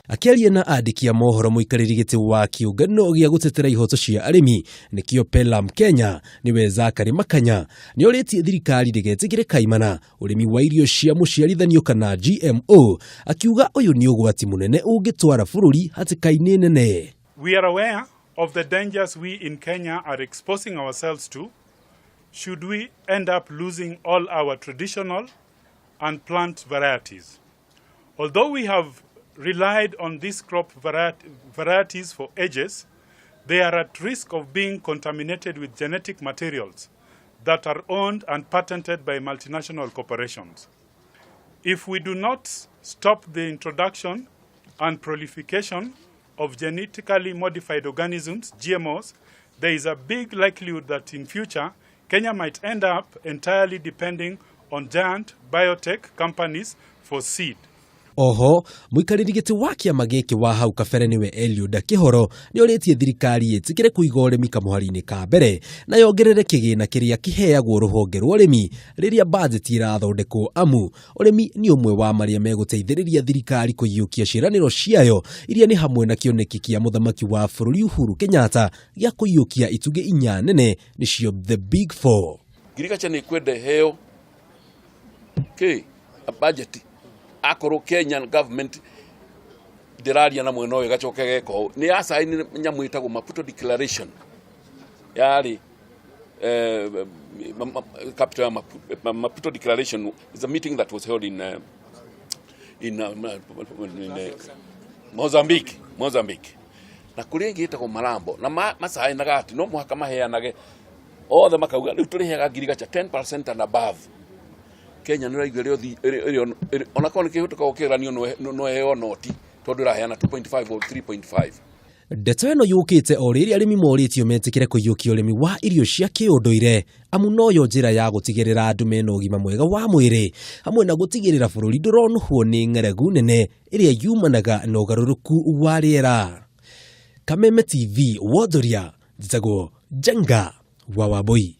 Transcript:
Akiaria na andiki a mohoro muikariri giti wa kiungano gia gutetera ihoto cia arimi nikio Pelam Kenya niwe Zakari Makanya ni oritie thirikari ndigetigire kaimana urimi wa irio cia muciarithanio kana GMO akiuga uyu ni ugwati munene ungitwara bururi hatikaini nene. We are aware of the dangers we in Kenya are exposing ourselves to should we end up losing all our traditional and plant varieties. Although we have relied on these crop varieties for ages, they are at risk of being contaminated with genetic materials that are owned and patented by multinational corporations. If we do not stop the introduction and proliferation of genetically modified organisms, GMOs, there is a big likelihood that in future, Kenya might end up entirely depending on giant biotech companies for seed. Oho, muikariri giti wa kiama giki wa hau kabere niwe Eliud Kihoro ni oritie thirikari itikire kuiga urimi kamuhari-ini ka mbere na yongerere kigina kiria kiheagwo ruhonge rwa urimi riria budget irathondekwo amu urimi ni umwe wa maria meguteithiriria thirikari kuiyukia ciraniro ciayo iria ni hamwe na kioneki kia muthamaki wa bururi Uhuru Kenyatta gia kuiyukia ituge inya nene nicio the big four. Agriculture ni kwende heo a budget akoro Kenyan government diraria na mweno we gacoke geko ni asaini nyamu itago Maputo Declaration yari capital Maputo Declaration is a meeting that was held in Mozambique na kurengi itago Marambo na masai na gati no muhaka maheanage othe makauga riu turiheaga agriculture 10% and above. Kenya nira igere ona kone kihutuka ukiranio no heo noti tondu raheana 2.5 or 3.5. Ndeto eno yukite o riri arimi moritio metikire kuyukia urimi wa irio cia kiunduire amu no yo njira ya gutigirira andu mena ugima mwega wa mwiri hamwe na gutigirira bururi nduronuhwo ni ng'aragu nene iria yumanaga na ugaruruku wa riera. Kameme TV Wondoria Njagũ Njenga wa Wambui.